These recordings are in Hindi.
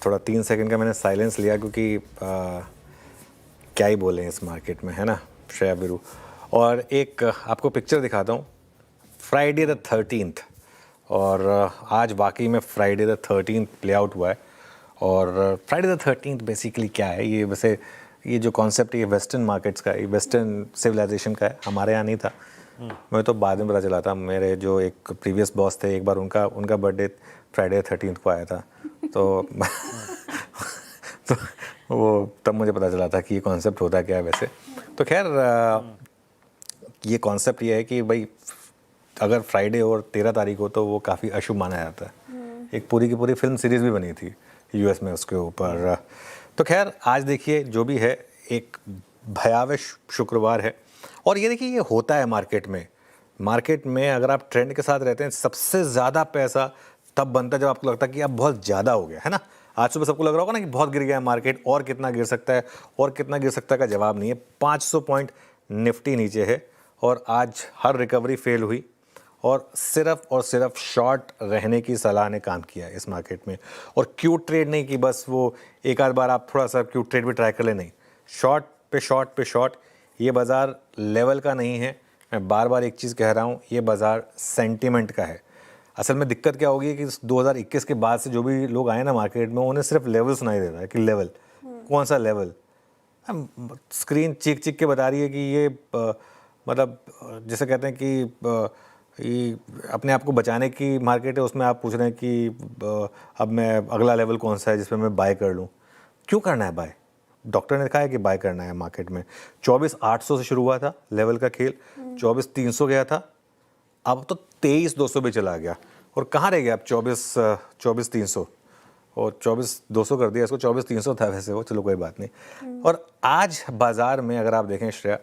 थोड़ा 3 सेकंड का मैंने साइलेंस लिया क्योंकि क्या ही बोलें इस मार्केट में, है ना श्रेया बिरू। और एक आपको पिक्चर दिखाता हूँ, फ्राइडे द 13th, और आज वाकई में Friday the 13th play out हुआ है। और फ्राइडे द 13th बेसिकली क्या है, ये वैसे ये जो कॉन्सेप्ट है ये वेस्टर्न मार्केट्स का है, वेस्टर्न सिविलाइजेशन का है, हमारे यहाँ नहीं था। मैं तो बाद में पता चला था, मेरे जो एक प्रीवियस बॉस थे, एक बार उनका बर्थडे फ्राइडे 13th को आया था, तो तो वो तब मुझे पता चला था कि ये कॉन्सेप्ट होता क्या है वैसे। तो खैर ये कॉन्सेप्ट ये है कि भाई अगर फ्राइडे और 13 तारीख हो तो वो काफ़ी अशुभ माना जाता है। एक पूरी की पूरी फिल्म सीरीज़ भी बनी थी यूएस में उसके ऊपर। तो खैर आज देखिए जो भी है, एक भयावह शुक्रवार है। और ये देखिए ये होता है मार्केट में अगर आप ट्रेंड के साथ रहते हैं, सबसे ज़्यादा पैसा तब बनता है जब आपको लगता है कि अब बहुत ज़्यादा हो गया है ना। आज सुबह सबको लग रहा होगा ना कि बहुत गिर गया है मार्केट, और कितना गिर सकता है, और कितना गिर सकता है का जवाब नहीं है। 500 पॉइंट निफ्टी नीचे है और आज हर रिकवरी फेल हुई और सिर्फ शॉर्ट रहने की सलाह ने काम किया इस मार्केट में। और क्यूट ट्रेड नहीं कि बस वो एक आध बार आप थोड़ा सा क्यूट ट्रेड भी ट्राई कर ले, नहीं, शॉर्ट पे शॉर्ट। ये बाज़ार लेवल का नहीं है। मैं बार बार एक चीज़ कह रहा हूँ, ये बाज़ार सेंटिमेंट का है। असल में दिक्कत क्या होगी कि 2021 के बाद से जो भी लोग आए ना मार्केट में, उन्हें सिर्फ लेवल सुनाई दे रहा है कि लेवल कौन सा लेवल। स्क्रीन चीख के बता रही है कि ये मतलब जैसे कहते हैं कि ये अपने आप को बचाने की मार्केट है, उसमें आप पूछ रहे हैं कि अब मैं अगला लेवल कौन सा है जिसमें मैं बाय कर लूँ। क्यों करना है बाय? डॉक्टर ने कहा है कि बाय करना है मार्केट में। 24,800 से शुरू हुआ था लेवल का खेल, 24,300 गया था, अब तो 23,200 भी चला गया। और कहाँ रह गया अब 24,300, और 24,200 कर दिया इसको, 24,300 था वैसे वो, चलो कोई बात नहीं। और आज बाज़ार में अगर आप देखें श्रेया,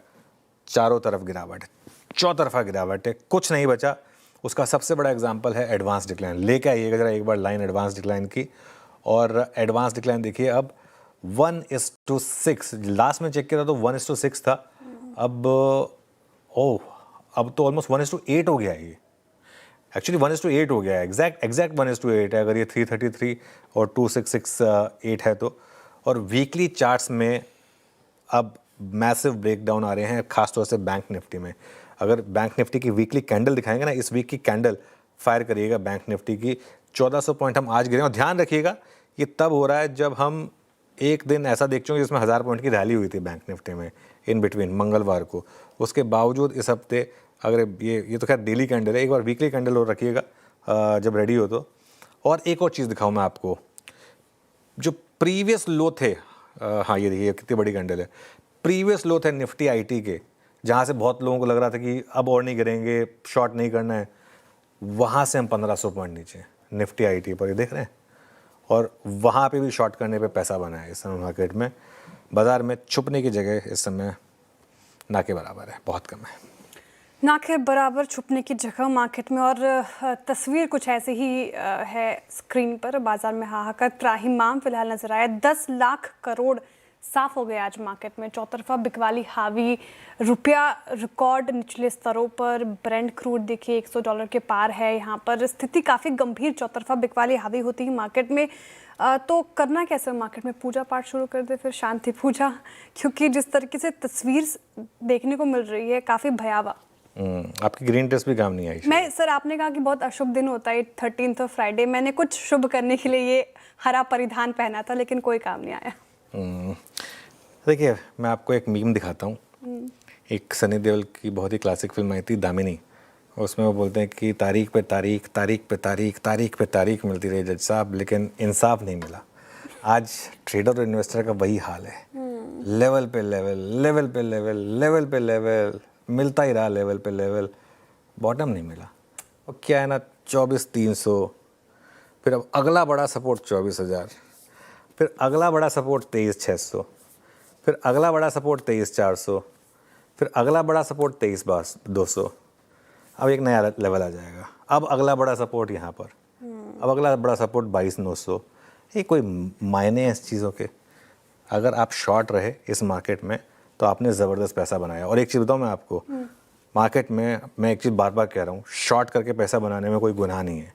चारों तरफ गिरावट है, चौतरफा गिरावट है, कुछ नहीं बचा। उसका सबसे बड़ा एग्जांपल है एडवांस डिक्लाइन। लेके आइएगा जरा एक बार लाइन एडवांस डिक्लाइन की, और एडवांस डिक्लाइन देखिए अब 1:6। लास्ट में चेक किया था तो 1:6 था, अब तो ऑलमोस्ट 1:8 हो गया है। ये एक्चुअली 1:8 हो गया है, एग्जैक्ट 1:8 है अगर ये 333 और 2668 है तो। और वीकली चार्ट्स में अब मैसिव ब्रेकडाउन आ रहे हैं, खासतौर से बैंक निफ्टी में। अगर बैंक निफ्टी की वीकली कैंडल दिखाएंगे ना, इस वीक की कैंडल फायर करिएगा बैंक निफ्टी की। 1400 पॉइंट हम आज गिरे, और ध्यान रखिएगा ये तब हो रहा है जब हम एक दिन ऐसा देख चुके जिसमें 1000 पॉइंट की रैली हुई थी बैंक निफ्टी में इन बिटवीन मंगलवार को। उसके बावजूद इस हफ्ते अगर ये तो खैर डेली कैंडल है, एक बार वीकली कैंडल और रखिएगा जब रेडी हो तो। और एक और चीज़ दिखाऊँ मैं आपको, जो प्रीवियस लो थे, हाँ ये देखिए कितनी बड़ी कैंडल है। प्रीवियस लो थे निफ्टी आईटी के, जहाँ से बहुत लोगों को लग रहा था कि अब और नहीं गिरेंगे, शॉर्ट नहीं करना है, वहाँ से हम 1500 पॉइंट नीचे निफ्टी आईटी पर, ये देख रहे हैं। और वहाँ पे भी शॉर्ट करने पे पैसा बना है इस समय मार्केट में। बाज़ार में छुपने की जगह इस समय ना के बराबर है, बहुत कम है। ना के बराबर छुपने की जगह मार्केट में। और तस्वीर कुछ ऐसे ही है स्क्रीन पर। बाजार में हाहाकार त्राहिमाम फिलहाल नजर आया। 10 लाख करोड़ साफ हो गया आज मार्केट में। चौतरफा बिकवाली हावी, रुपया रिकॉर्ड निचले स्तरों पर। ब्रेंट क्रूड देखिए $100 के पार है। यहाँ पर स्थिति काफ़ी गंभीर, चौतरफा बिकवाली हावी होती है मार्केट में। तो करना कैसे मार्केट में? पूजा पाठ शुरू कर दे, फिर शांति पूजा, क्योंकि जिस तरीके से तस्वीर देखने को मिल रही है काफ़ी भयावह। आपकी ग्रीन ड्रेस भी काम नहीं आई। मैं सर, आपने कहा कि बहुत अशुभ दिन होता है 13th फ्राइडे। मैंने कुछ शुभ करने के लिए ये हरा परिधान पहना था, लेकिन कोई काम नहीं आया। देखिए मैं आपको एक मीम दिखाता हूँ। एक सनी देओल की बहुत ही क्लासिक फिल्म आई थी दामिनी, उसमें वो बोलते हैं कि तारीख पे तारीख मिलती रही जज साहब, लेकिन इंसाफ नहीं मिला। आज ट्रेडर और इन्वेस्टर का वही हाल है। लेवल पे लेवल मिलता ही रहा, लेवल पे लेवल, बॉटम नहीं मिला। और क्या है ना, 24,300, फिर अब अगला बड़ा सपोर्ट 24,000, फिर अगला बड़ा सपोर्ट 23,600, फिर अगला बड़ा सपोर्ट 23,400, फिर अगला बड़ा सपोर्ट 23,200। अब एक नया लेवल आ जाएगा। अब अगला बड़ा सपोर्ट यहाँ पर, अब अगला बड़ा सपोर्ट 22,900। ये कोई मायने हैं इस चीज़ों के? अगर आप शॉर्ट रहे इस मार्केट में तो आपने ज़बरदस्त पैसा बनाया। और एक चीज़ बताऊँ मैं आपको, मार्केट में मैं एक चीज़ बार बार कह रहा हूँ, शॉर्ट करके पैसा बनाने में कोई गुनाह नहीं है।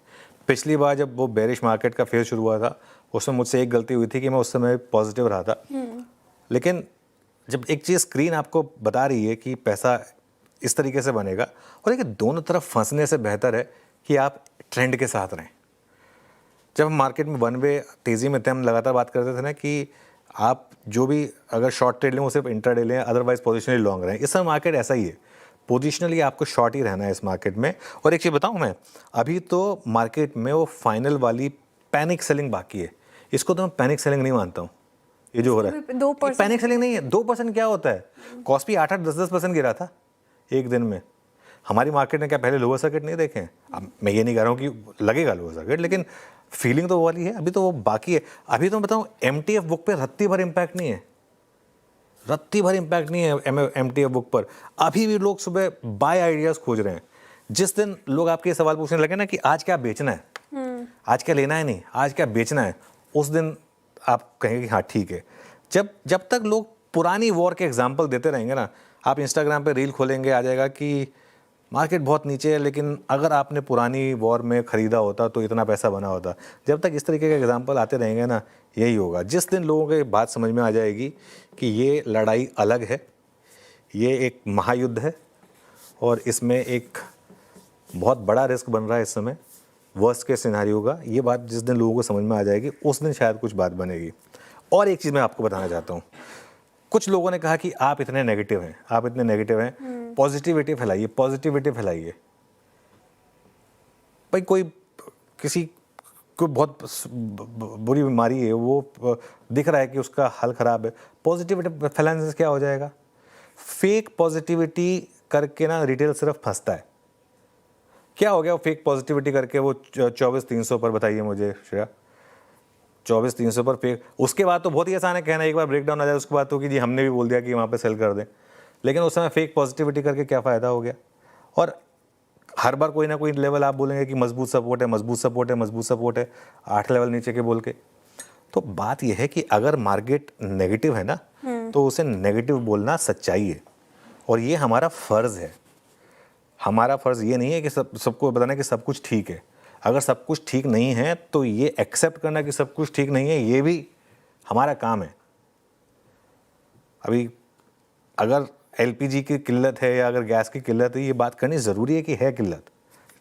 पिछली बार जब वो बेरिश मार्केट का फेज शुरू हुआ था, उसमें मुझसे एक गलती हुई थी कि मैं उस समय पॉजिटिव रहा था। लेकिन जब एक चीज़ स्क्रीन आपको बता रही है कि पैसा इस तरीके से बनेगा, और देखिए दोनों तरफ फंसने से बेहतर है कि आप ट्रेंड के साथ रहें। जब हम मार्केट में वन वे तेज़ी में थे, हम लगातार बात करते थे ना कि आप जो भी अगर शॉर्ट ट्रेड लें वो सिर्फ इंट्राडे लें, अदरवाइज पोजिशनली लॉन्ग रहें। इस समय मार्केट ऐसा ही है, पोजिशनली आपको शॉर्ट ही रहना है इस मार्केट में। और एक चीज़ बताऊं मैं, अभी तो मार्केट में वो फाइनल वाली पैनिक सेलिंग बाकी है। इसको तो मैं पैनिक सेलिंग नहीं मानता हूँ, ये जो हो रहा है 2% पैनिक सेलिंग नहीं है। 2% क्या होता है? कॉस्पी 8-8, 10-10% गिरा था एक दिन में। हमारी मार्केट ने क्या पहले लोअर सर्किट नहीं देखे हैं? अब मैं ये नहीं कह रहा हूँ कि लगेगा लोअर सर्किट, लेकिन फीलिंग तो वो वाली है। अभी तो वो बाकी है। अभी तो मैं बताऊँ MTF बुक पे रत्ती भर इम्पैक्ट नहीं है, रत्ती भर इम्पैक्ट नहीं है MTF बुक पर। अभी भी लोग सुबह बाय आइडियाज़ खोज रहे हैं। जिस दिन लोग आपके सवाल पूछने लगे ना कि आज क्या बेचना है, आज क्या लेना है, नहीं आज क्या बेचना है, उस दिन आप कहेंगे कि हाँ ठीक है। जब तक लोग पुरानी वॉर के एग्जाम्पल देते रहेंगे ना, आप इंस्टाग्राम पे रील खोलेंगे, आ जाएगा कि मार्केट बहुत नीचे है, लेकिन अगर आपने पुरानी वॉर में ख़रीदा होता तो इतना पैसा बना होता। जब तक इस तरीके के एग्जाम्पल आते रहेंगे ना, यही होगा। जिस दिन लोगों को बात समझ में आ जाएगी कि ये लड़ाई अलग है, ये एक महायुद्ध है और इसमें एक बहुत बड़ा रिस्क बन रहा है इस समय, वर्स्ट के सिनेरियो का, ये बात जिस दिन लोगों को समझ में आ जाएगी उस दिन शायद कुछ बात बनेगी। और एक चीज़ मैं आपको बताना चाहता हूँ, कुछ लोगों ने कहा कि आप इतने नेगेटिव हैं, आप इतने नेगेटिव हैं, पॉजिटिविटी फैलाइए, पॉजिटिविटी फैलाइए। भाई कोई किसी को बहुत बुरी बीमारी है, वो दिख रहा है कि उसका हाल ख़राब है, पॉजिटिविटी फैलाने से क्या हो जाएगा? फेक पॉजिटिविटी करके ना रिटेल सिर्फ फंसता है। क्या हो गया वो फेक पॉजिटिविटी करके वो 24,300 पर? बताइए मुझे श्रेया, 24,300 पर फेक। उसके बाद तो बहुत ही आसान है कहना, एक बार ब्रेकडाउन आ जाए उसके बाद तो कि जी हमने भी बोल दिया कि वहाँ पे सेल कर दें। लेकिन उस समय फेक पॉजिटिविटी करके क्या फ़ायदा हो गया? और हर बार कोई ना कोई लेवल आप बोलेंगे कि मजबूत सपोर्ट है, मजबूत सपोर्ट है, मजबूत सपोर्ट है, 8 लेवल नीचे के बोल के। तो बात यह है कि अगर मार्केट नेगेटिव है ना, तो उसे नेगेटिव बोलना सच्चाई है और ये हमारा फ़र्ज़ है। हमारा फ़र्ज़ ये नहीं है कि सबको बताना कि सब कुछ ठीक है। अगर सब कुछ ठीक नहीं है तो ये एक्सेप्ट करना कि सब कुछ ठीक नहीं है, ये भी हमारा काम है। अभी अगर LPG की किल्लत है या अगर गैस की किल्लत है, ये बात करनी ज़रूरी है कि है किल्लत,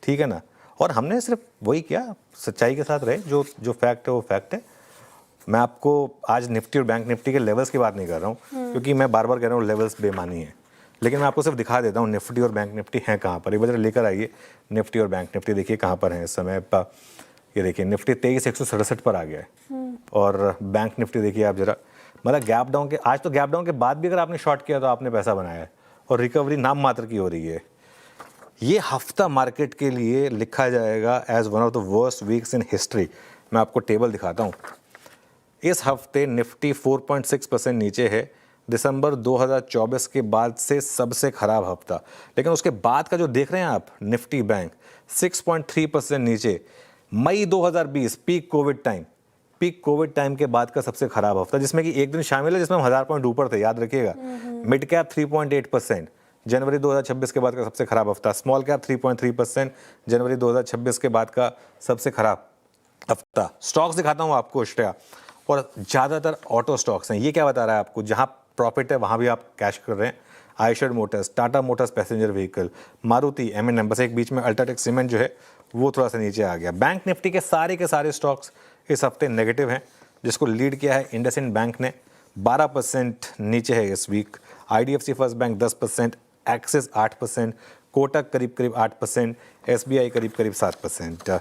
ठीक है ना? और हमने सिर्फ वही किया, सच्चाई के साथ रहे, जो फैक्ट है वो फैक्ट है। मैं आपको आज निफ्टी और बैंक निफ्टी के लेवल्स की बात नहीं कर रहा हूँ, क्योंकि मैं बार बार कह रहा हूँ लेवल्स बेमानी है। लेकिन मैं आपको सिर्फ दिखा देता हूँ निफ्टी और बैंक निफ्टी हैं कहाँ पर। एक बार लेकर आइए निफ्टी और बैंक निफ्टी, देखिए कहाँ पर हैं इस समय। ये देखिए निफ्टी 23,167 पर आ गया है और बैंक निफ्टी देखिए आप जरा, मतलब गैप डाउन के, आज तो गैप डाउन के बाद भी अगर आपने शॉर्ट किया तो आपने पैसा बनाया है और रिकवरी नाम मात्र की हो रही है। ये हफ्ता मार्केट के लिए लिखा जाएगा as one of the worst weeks in history. मैं आपको टेबल दिखाता हूँ। इस हफ्ते निफ्टी 4.6% नीचे है, दिसंबर 2024 के बाद से सबसे खराब हफ्ता। लेकिन उसके बाद का जो देख रहे हैं आप, निफ्टी बैंक 6.3% नीचे। मई 2020 पीक कोविड टाइम के बाद का सबसे खराब हफ्ता, जिसमें कि एक दिन शामिल है जिसमें हम 1000 पॉइंट ऊपर थे, याद रखिएगा। मिड कैप 3.8%, जनवरी 2026 के बाद का सबसे खराब हफ्ता। स्मॉल कैप 3.3%, जनवरी 2026 के बाद का सबसे खराब हफ्ता। स्टॉक्स दिखाता हूँ आपको श्रेया, और ज़्यादातर ऑटो स्टॉक्स हैं। ये क्या बता रहा है आपको? जहाँ प्रॉफिट है वहाँ भी आप कैश कर रहे हैं। Eicher Motors, Tata Motors passenger vehicle, Maruti, M&M, बस एक बीच में अल्ट्राटेक सीमेंट जो है वो थोड़ा सा नीचे आ गया। बैंक निफ्टी के सारे स्टॉक्स इस हफ्ते नेगेटिव हैं, जिसको लीड किया है इंडसइंड बैंक ने, 12% नीचे है इस week. IDFC first bank 10%, Axis 8%, Kotak करीब 8%, SBI करीब 7%।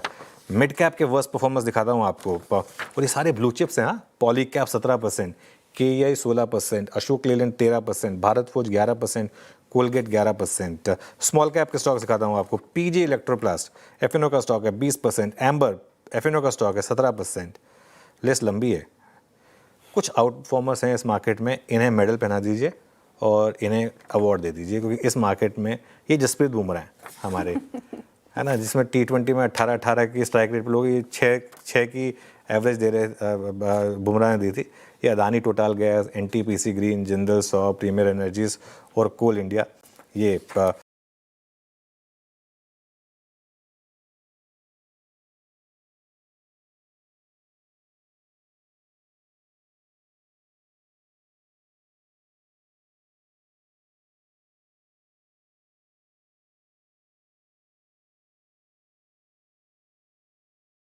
मिड कैप के वर्स्ट परफॉर्मेंस दिखाता हूँ आपको, और ये सारे ब्लू चिप्स हैं। हाँ, poly cap 17%, KEI 16%, Ashok Leyland 13%, Bharat forge 11%, Colgate 11%। Small cap के स्टॉक्स दिखाता हूँ आपको। PG इलेक्ट्रोप्लास्ट, F&O का स्टॉक है 20%, एम्बर F&O का स्टॉक है 17%। लिस्ट लंबी है। कुछ आउट परफॉर्मर्स हैं इस मार्केट में, इन्हें मेडल पहना दीजिए और इन्हें अवार्ड दे दीजिए, क्योंकि इस मार्केट में ये जसप्रीत बुमराह हैं हमारे, है ना, जिसमें T20 में 18 की स्ट्राइक रेट पर लोग 6 की एवरेज दे रहे, बुमराह ने दी थी। ये Adani Total Gas, NTPC green, Jindal Saw, Premier Energies और कोल इंडिया, ये